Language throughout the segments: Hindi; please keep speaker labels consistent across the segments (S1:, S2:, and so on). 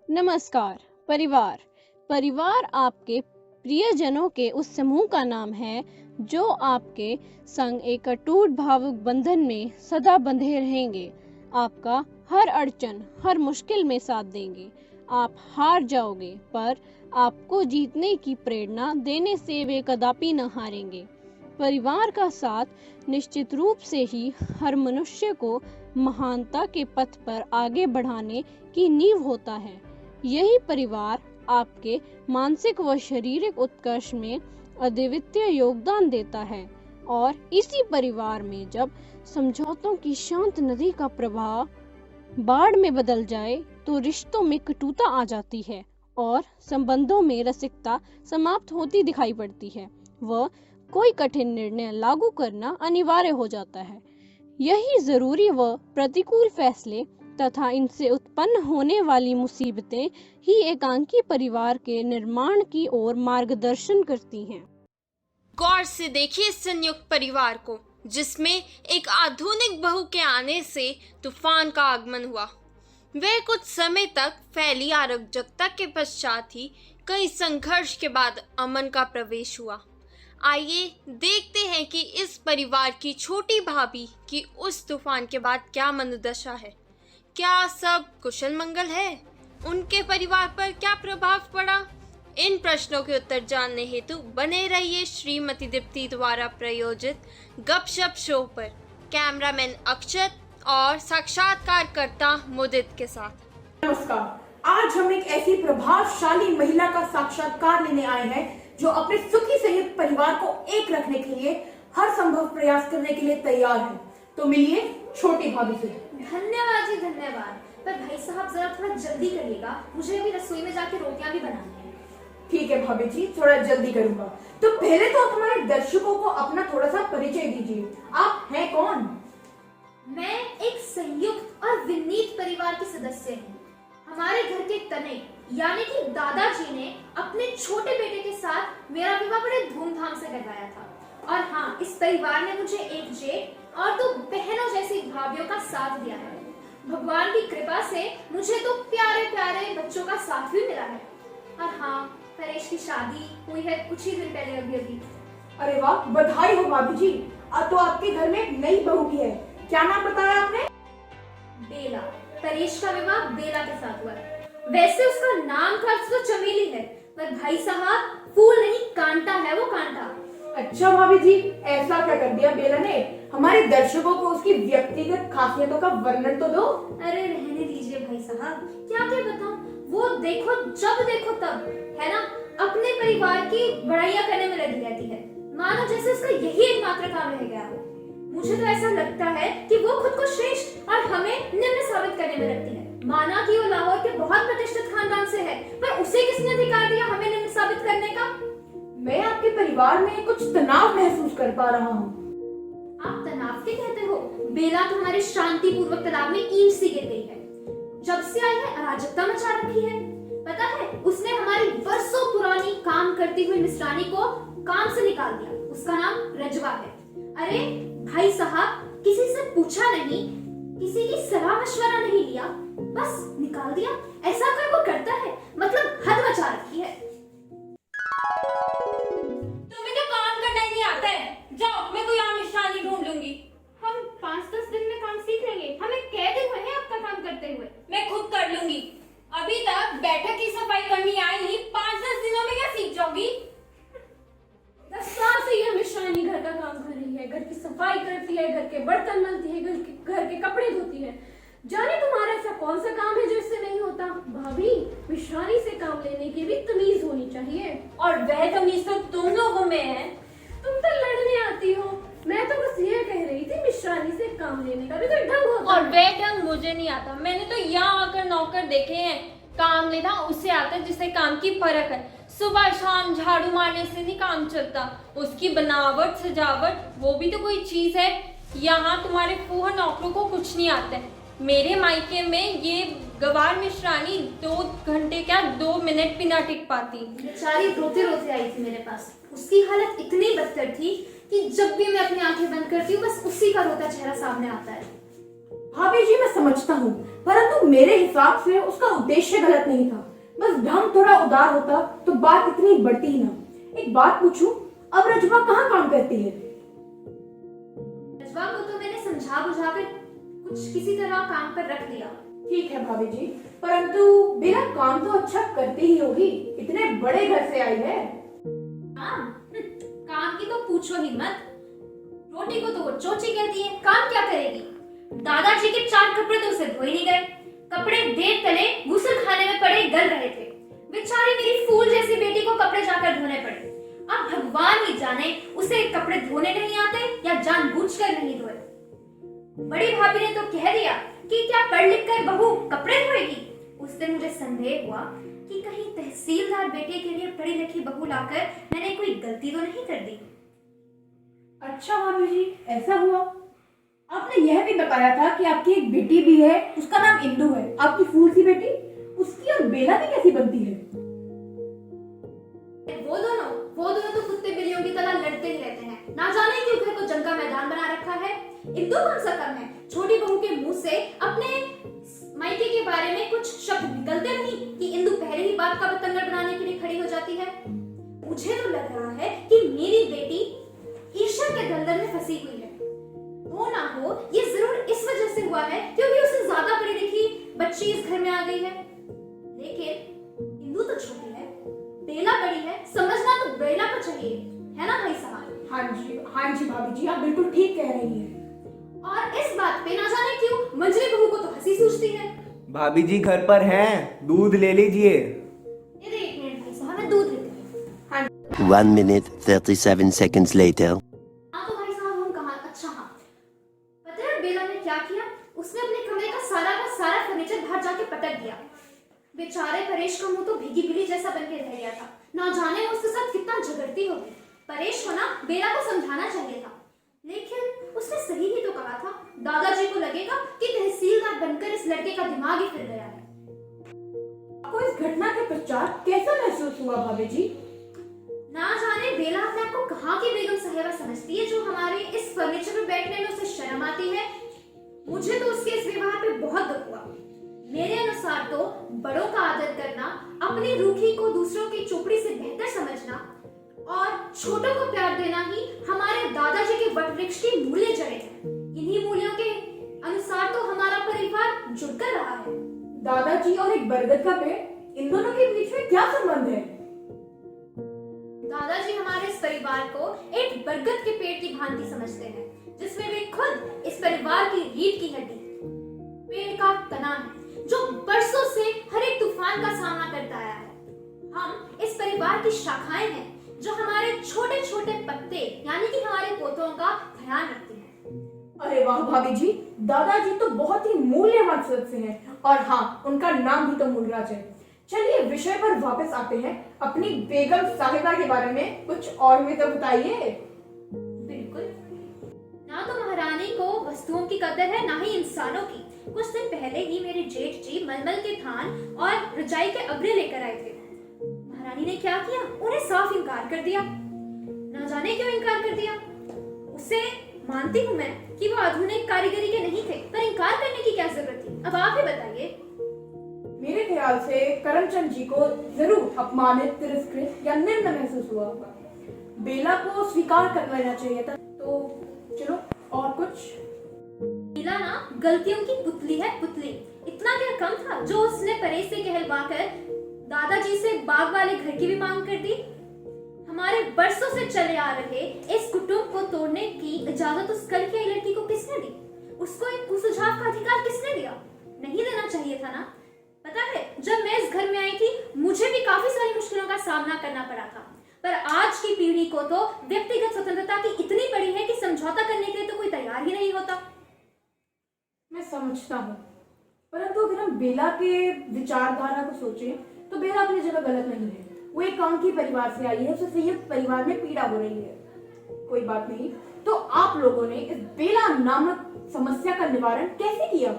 S1: नमस्कार। परिवार परिवार आपके प्रियजनों के उस समूह का नाम है जो आपके संग एक अटूट भावुक बंधन में सदा बंधे रहेंगे। आपका हर अड़चन, हर मुश्किल में साथ देंगे। आप हार जाओगे पर आपको जीतने की प्रेरणा देने से वे कदापि न हारेंगे। परिवार का साथ निश्चित रूप से ही हर मनुष्य को महानता के पथ पर आगे बढ़ाने की नींव होता है। यही परिवार आपके मानसिक व शारीरिक उत्कर्ष में अद्वितीय योगदान देता है और इसी परिवार में जब समझौतों की शांत नदी का प्रवाह बाढ़ में बदल जाए तो रिश्तों में कटुता आ जाती है और संबंधों में रसिकता समाप्त होती दिखाई पड़ती है। वह कोई कठिन निर्णय लागू करना अनिवार्य हो जाता है। यही जरूरी व प्रतिकूल फैसले तथा इनसे उत्पन्न होने वाली मुसीबतें ही एकांकी परिवार के निर्माण की ओर मार्गदर्शन करती हैं।
S2: गौर से देखिए इस संयुक्त परिवार को, जिसमें एक आधुनिक बहू के आने से तूफान का आगमन हुआ। वह कुछ समय तक फैली अराजकता के पश्चात ही कई संघर्ष के बाद अमन का प्रवेश हुआ। आइए देखते हैं कि इस परिवार की छोटी भाभी की उस तूफान के बाद क्या मनोदशा है। क्या सब कुशल मंगल है? उनके परिवार पर क्या प्रभाव पड़ा? इन प्रश्नों के उत्तर जानने हेतु बने रहिए श्रीमती दीप्ति द्वारा प्रायोजित गपशप शो पर कैमरामैन अक्षत और साक्षात्कारकर्ता मुदित के साथ।
S3: नमस्कार। आज हम एक ऐसी प्रभावशाली महिला का साक्षात्कार लेने आए हैं जो अपने सुखी संयुक्त परिवार को एक रखने के लिए हर संभव प्रयास करने के लिए तैयार है। तो मिलिए छोटी भाभी से।
S4: धन्यवाद जी, धन्यवाद। पर भाई साहब जरा थोड़ा जल्दी करिएगा, मुझे अभी रसोई में जाके रोटियां भी बनानी है।
S3: ठीक है भाभी जी, थोड़ा जल्दी करूंगा। तो पहले तो आप हमारे दर्शकों को अपना थोड़ा सा परिचय दीजिए। आप हैं कौन?
S4: मैं एक संयुक्त और विनीत परिवार की सदस्य हूँ। हमारे घर के तने यानी कि दादाजी ने अपने छोटे बेटे के साथ मेरा विवाह बड़े धूमधाम से करवाया था। और हाँ, इस परिवार ने मुझे एक जेठ और 2 बहनों जैसी भाभीयों का साथ दिया है। भगवान की कृपा से मुझे तो प्यारे प्यारे बच्चों का साथ भी मिला है। और हाँ, परेश की शादी हुई है कुछ ही दिन पहले अभी।
S3: अरे वाह, बधाई हो भाभी जी। तो आपके घर में एक नई बहू भी है। क्या नाम बताया आपने?
S4: बेला। परेश का विवाह बेला के साथ हुआ है। वैसे उसका नाम का अर्थ तो चमेली है, पर भाई साहब फूल नहीं कांटा है वो, कांटा।
S3: अच्छा भाभी जी, ऐसा क्या कर दिया बेला ने? हमारे दर्शकों को उसकी व्यक्तिगत खासियतों का वर्णन तो दो।
S4: अरे रहने दीजिए भाई साहब, क्या क्या बताऊं। वो देखो, जब देखो तब है ना अपने परिवार की बड़ाइयां करने में लगी रहती है, मानो जैसे उसका यही एकमात्र काम रह गया हो। मुझे तो ऐसा लगता है कि वो खुद को श्रेष्ठ और हमें निम्न साबित करने में लगती है। माना कि वो लाहौर के बहुत प्रतिष्ठित खानदान से है, पर उसे किसने अधिकार दिया हमें निम्न साबित करने का?
S3: मैं आपके परिवार में कुछ तनाव महसूस कर पा रहा हूँ।
S4: आप तनाव के कहते हो? बेला तो हमारे शांतिपूर्वक तालाब में ईंट सी गिर गई है। जब से आई है अराजकता मचा रखी है। पता है, उसने हमारी बरसों पुरानी काम करती हुई मिस्रानी को काम से निकाल दिया। उसका नाम रजवा है। अरे भाई साहब, किसी से पूछा नहीं, किसी की सलाह मशवरा नहीं लिया, बस निकाल दिया। ऐसा कर वो करता है, मतलब हद मचा रखी है।
S2: तुम्हें तो काम करना ही नहीं आता है। जाओ, मैं कोई और मिष्ठानी ढूंढ लूंगी।
S4: हम 5-10 दिन में काम सीख लेंगे। हमें कह दिन हुए हैं आपका काम करते हुए।
S2: मैं खुद कर लूंगी। अभी तक बैठक की सफाई करनी आई नहीं, 5-10 दिनों में क्या सीख जाओगी?
S1: 10 साल से यह मिष्ठानी घर का काम कर रही है, घर की सफाई करती है, घर के बर्तन मलती है, घर के कपड़े धोती है। जाने तुम्हारा ऐसा कौन सा काम है जो इससे नहीं होता? भाभी, मिष्ठानी से काम लेने की भी तमीज होनी चाहिए।
S2: और वह तमीज तो तुम लोगों में है।
S1: तुम तो लड़ने आती हो। मैं तो बस ये कह रही थी मिष्ठानी से काम लेने का भी कोई ढंग होता
S2: और
S1: है।
S2: वह ढंग मुझे नहीं आता। मैंने तो यहाँ आकर नौकर देखे हैं। काम लेना उसे आता है जिसे काम की परख है। सुबह शाम झाड़ू मारने से नहीं काम चलता। उसकी बनावट, सजावट, वो भी तो कोई चीज है। यहाँ तुम्हारे फूहर नौकरों को कुछ नहीं आता है। मेरे मायके में ये गवार मिश्रानी 2 घंटे क्या 2 मिनट भी ना टिक पाती।
S4: बेचारी रोते रोते आई थी मेरे पास। उसकी हालत इतनी बदतर थी कि जब भी मैं अपनी आंखें बंद करती हूँ बस उसी का रोता चेहरा सामने आता है।
S3: भाभी जी, मैं समझता हूँ, परंतु मेरे हिसाब से उसका उद्देश्य गलत नहीं था। बस ढंग थोड़ा उदार होता तो बात इतनी बढ़ती ही ना। एक बात पूछूं, अब रजवा कहाँ काम करती है?
S4: रजवा को तो मैंने समझा बुझा कर कुछ किसी तरह काम पर रख दिया।
S3: ठीक है भाभी जी, परंतु बेला काम तो अच्छा करती ही होगी, इतने बड़े घर से आई है।
S4: काम की तो पूछो ही मत। रोटी को तो वो चोची कहती है, काम क्या करेगी? दादाजी के 4 कपड़े तो उसे धोए नहीं गए। कपड़े देर तले गुस्ल खाने में पड़े गल रहे थे। बेचारी मेरी फूल जैसी बेटी को कपड़े जाकर धोने पड़े। अब भगवान ही जाने उसे कपड़े धोने नहीं आते या जानबूझकर नहीं धोए। बड़ी भाभी ने तो कह दिया कि क्या पढ़ लिख कर बहू कपड़े धोएगी। उस दिन मुझे संदेह हुआ कि कहीं तहसीलदार बेटे के लिए पढ़ी लिखी बहू लाकर मैंने कोई गलती तो नहीं कर दी।
S3: अच्छा भाभी जी, ऐसा हुआ? आपने यह भी बताया था कि आपकी एक बेटी भी है, उसका नाम इंदु है। आपकी फूल सी बेटी, उसकी और बेला की कैसी बनती है?
S4: वो दोनों तो कुत्ते बिल्लियों की तरह लड़ते ही रहते हैं। ना जाने क्यों घर को जंग का मैदान बना रखा है। इंदु कौन सा कम है? छोटी बहू के मुंह से अपने मायके के बारे में कुछ शब्द निकलते नहीं कि इंदु पहले ही बात का बतंगड़ बनाने के लिए खड़ी हो जाती है। मुझे तो लग रहा है कि मेरी बेटी ईर्ष्या के दलदल में फंसी हुई है। हो ना हो ये जरूर इस वजह से हुआ है क्योंकि उससे ज्यादा पढ़ी लिखी बच्ची इस घर में आ गई है। लेकिन इंदु तो छोटी है, बेला बड़ी है, समझना तो बेला को चाहिए, है ना भाई साहब?
S3: हाँ जी भाभी जी, आप बिल्कुल ठीक कह रही हैं।
S4: और इस बात पे ना जाने क्यों मंजरी बहू को तो हंसी सूझती है।
S5: भाभी जी घर पर हैं, दूध ले लीजिए।
S4: ये देख एक मिनट भाई साहब, मैं दूध लेती हूँ।
S6: 1 minute 37 seconds later.
S4: हाँ तो भाई साहब हम कहाँ? अच्छा हाँ, पता है बेला ने क्या किया? उसने अपने कमरे का सारा फर्नीचर बाहर जाके पटक दिया। बेचारे परेश का मुंह तो भीगी बिल्ली जैसा बन के रह गया था। ना जाने वो उसके साथ कितना झगड़ती होगी। परेश को ना बेला को समझाना चाहिए था, लेकिन उसने सही ही तो कहा था। दादाजी को लगेगा कि तहसीलदार बनकर इस लड़के का दिमाग ही फिर गया है।
S3: आपको इस घटना के पश्चात कैसा महसूस हुआ भाभी जी?
S4: ना जाने बेला अपने आप को कहाँ की बेगम साहिबा समझती है जो हमारे इस फर्नीचर पर बैठने में उसे शर्म आती है। मुझे तो उसके इस व्यवहार पे बहुत दुख हुआ। मेरे अनुसार तो बड़ों का आदर करना, अपनी रूखी को दूसरों की चोपड़ी से बेहतर समझना और छोटों को प्यार देना ही हमारे दादाजी के वटवृक्ष की मूल्य जड़ें हैं। इन्हीं मूल्यों के अनुसार तो हमारा परिवार जुड़कर रहा है।
S3: दादाजी और एक बरगद का पेड़, इन दोनों के बीच में क्या संबंध है?
S4: दादाजी हमारे इस परिवार को एक बरगद के पेड़ की भांति समझते हैं, जिसमें वे खुद इस परिवार की रीढ़ की हड्डी, पेड़ का तना है जो बरसों से हर एक तूफान का सामना करता आया है। हम इस परिवार की शाखाएं हैं जो हमारे छोटे छोटे पत्ते यानी कि हमारे पोतों का ध्यान रखती हैं।
S3: अरे वाह भाभी जी, दादाजी तो बहुत ही मूल्यवान सदस्य हैं। और हाँ, उनका नाम भी तो मूलराज है। चलिए विषय पर वापस आते हैं। अपनी बेगम साहिबा के बारे में कुछ और भी तो बताइए।
S4: बिल्कुल, ना तो महारानी को वस्तुओं की कदर है, ना ही इंसानों की। कुछ दिन पहले ही मेरे जेठ जी मलमल के थान और रजाई के अबरे लेकर आए थे। महारानी ने क्या किया? उन्हें साफ इनकार कर दिया। ना जाने क्यों इनकार कर दिया। उसे मानती हूँ मैं कि वो आधुनिक कारीगरी के नहीं थे, पर इनकार करने की क्या जरूरत थी? अब आप ही बताइए।
S3: मेरे ख्याल से करमचंद जी को जरूर अपमानित, तिरस्कृत या निम्न महसूस हुआ होगा। बेला को स्वीकार कर लेना चाहिए था। तो चलो और कुछ।
S4: बेला ना गलतियों की पुतली है, पुतली। इतना क्या कम था जो उसने परेश से कहलवाकर दादाजी से बाग वाले घर की भी मांग कर दी। हमारे बरसों से चले आ रहे इस कुटुंब को तोड़ने की इजाजत उस कल की लड़की को किसने दी? उसको एक कुसुझाव का अधिकार किसने दिया? नहीं देना चाहिए था ना। पता है, जब मैं इस घर में आई थी मुझे भी काफी सारी मुश्किलों का सामना करना पड़ा था, पर आज की पीढ़ी को तो व्यक्तिगत स्वतंत्रता की इतनी बड़ी है कि समझौता करने के लिए तो कोई तैयार ही नहीं होता।
S3: मैं समझता हूँ, परंतु अगर हम बेला के विचारधारा को सोचें तो बेला अपनी जगह गलत नहीं है। वो एक कांकी परिवार से आई है, उसे संयुक्त परिवार में पीड़ा हो रही है। कोई बात नहीं, तो आप लोगों ने इस बेला नामक समस्या का निवारण कैसे किया?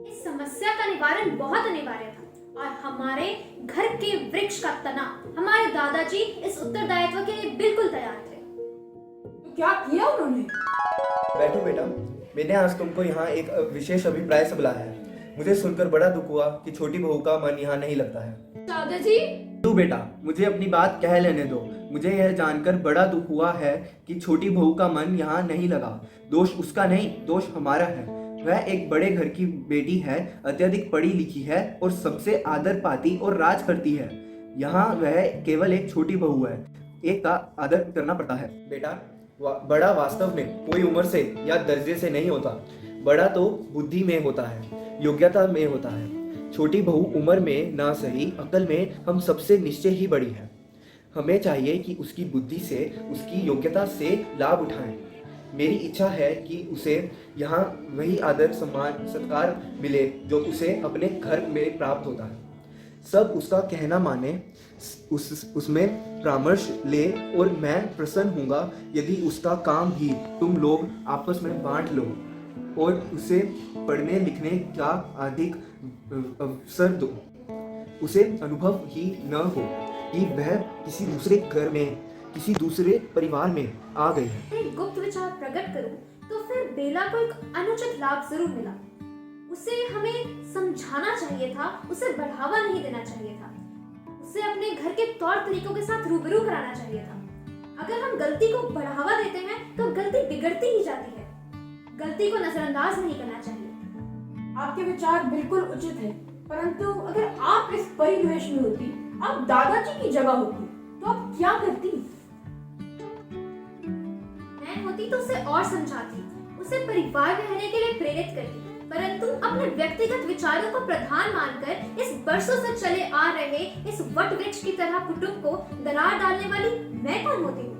S4: इस समस्या का निवारण बहुत अनिवार्य था और हमारे घर के वृक्ष का तना, हमारे दादाजी इस उत्तरदायित्व के लिए बिल्कुल तैयार थे।
S3: तो क्या किया उन्होंने?
S5: बैठो बेटा, मैंने आज तुमको यहाँ एक विशेष अभिप्राय से बुलाया है। मुझे सुनकर बड़ा दुख हुआ कि छोटी बहू का मन यहाँ नहीं लगता है।
S1: दादाजी,
S5: तू बेटा, मुझे अपनी बात कह लेने दो। मुझे यह जानकर बड़ा दुख हुआ है कि छोटी बहू का मन यहाँ नहीं लगा। दोष उसका नहीं, दोष हमारा है। वह एक बड़े घर की बेटी है, अत्यधिक पढ़ी लिखी है और सबसे आदर पाती और राज करती है। यहाँ वह केवल एक छोटी बहू है, एक का आदर करना पड़ता है। बेटा, बड़ा वास्तव में कोई उम्र से या दर्जे से नहीं होता। बड़ा तो बुद्धि में होता है, योग्यता में होता है। छोटी बहू उम्र में ना सही, अकल में हम सबसे निश्चय ही बड़ी है। हमें चाहिए कि उसकी बुद्धि से, उसकी योग्यता से लाभ उठाएं। मेरी इच्छा है कि उसे यहाँ वही आदर सम्मान सत्कार मिले जो उसे अपने घर में प्राप्त होता है। सब उसका कहना माने, उसमें परामर्श ले और मैं प्रसन्न हूँगा यदि उसका काम भी तुम लोग आपस में बांट लो और उसे पढ़ने लिखने का अधिक अवसर दो। उसे अनुभव ही न हो कि वह किसी दूसरे घर में, किसी दूसरे परिवार में आ गई है।
S4: एक गुप्त विचार प्रकट करूं तो फिर बेला को एक अनुचित लाभ जरूर मिला। उसे हमें समझाना चाहिए था, उसे बढ़ावा नहीं देना चाहिए था। उसे अपने घर के तौर तरीकों के साथ रूबरू कराना चाहिए था। अगर हम गलती को बढ़ावा देते हैं तो गलती बिगड़ती ही जाती है। गलती को नजरअंदाज नहीं करना चाहिए।
S3: आपके विचार बिल्कुल उचित है, परंतु अगर आप इस परिवेश में होती, आप दादाजी की जगह होती, तो आप क्या करती?
S4: मैं होती तो उसे और समझाती, उसे परिवार में रहने के लिए प्रेरित करती, परंतु अपने व्यक्तिगत विचारों को प्रधान मानकर इस बरसों से चले आ रहे इस वट वृक्ष की तरह कुटुंब को दरार डालने वाली मैं कौन होती हूँ?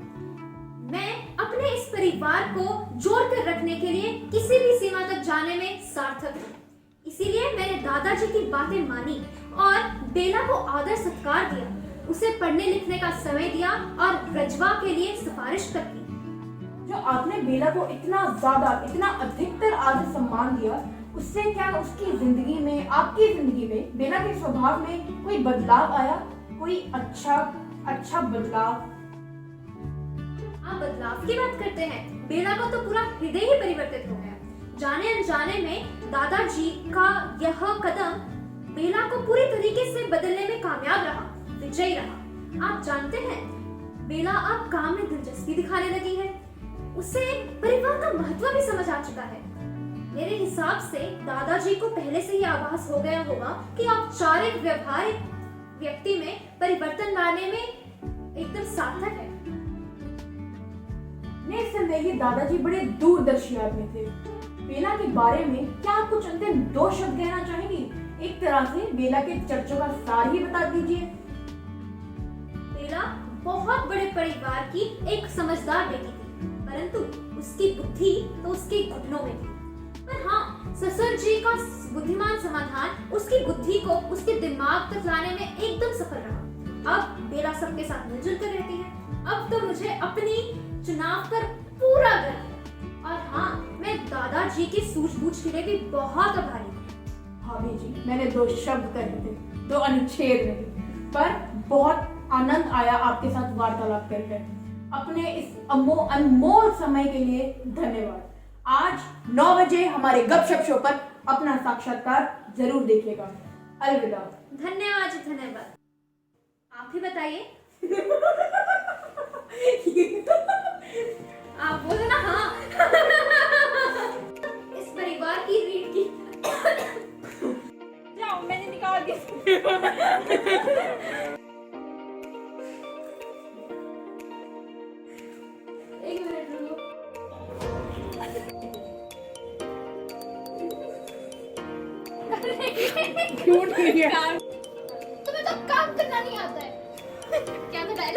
S4: मैं अपने इस परिवार को जोड़ कर रखने के लिए किसी भी सीमा तक जाने में सार्थक हूँ। इसीलिए मैंने दादाजी की बातें मानी और बेला को आदर सत्कार दिया, उसे पढ़ने लिखने का समय दिया और रजवा के लिए सिफारिश तक की।
S3: जो आपने बेला को इतना ज्यादा, इतना अधिकतर आदर सम्मान दिया, उससे क्या उसकी जिंदगी में, आपकी जिंदगी में, बेला के स्वभाव में कोई बदलाव आया? कोई अच्छा बदलाव?
S4: आप बदलाव की बात करते हैं। बेला को तो पूरा हृदय ही परिवर्तित हो गया। जाने अनजाने में दादाजी का यह कदम बेला को पूरी तरीके से बदलने में कामयाब रहा, विजयी रहा। आप जानते हैं, बेला अब काम में दिलचस्पी दिखाने लगी है। उसे परिवार का महत्व भी समझ आ चुका है। मेरे हिसाब से दादाजी को पहले से ही आभास हो गया होगा कि औपचारिक व्यवहारिक व्यक्ति में परिवर्तन लाने में एकदम सार्थक है।
S3: निस्संदेह दादाजी बड़े दूरदर्शी आदमी थे। बेला के बारे में क्या आप कुछ अंतिम 2 शब्द कहना चाहेंगी? एक तरह से बेला के चर्चों का सार ही बता दीजिए।
S4: बेला बहुत बड़े परिवार की एक समझदार बेटी थी, परंतु उसकी बुद्धि तो उसके घुटनों में थी। पर हाँ, ससुर जी का बुद्धिमान समाधान उसकी बुद्धि को उसके दिमाग तक लाने में एकदम सफल रहा। अब बेला सबके साथ मिलजुल कर रहती है। अब तो मुझे अपनी चुनाव पर पूरा गर्व है। और हाँ, मैं दादाजी की सूझबूझ के लिए भी बहुत आभारी हूँ।
S3: भाभी जी, मैंने 2 शब्द कहे थे, 2 अनुच्छेद नहीं, पर बहुत आनंद आया आपके साथ वार्तालाप करके। अपने इस अनमोल समय के लिए धन्यवाद। आज 9 बजे हमारे गपशप शो पर अपना साक्षात्कार जरूर देखिएगा। अलविदा।
S4: धन्यवाद। आप ही बताइए। आप बोलो ना। हाँ। इस परिवार की रीढ़ की
S3: जाओ, मैंने निकाल दी।
S4: एक मिनट रुको।
S3: क्यों नहीं है?
S4: तुम्हें तो काम करना नहीं आता है। क्या बताया?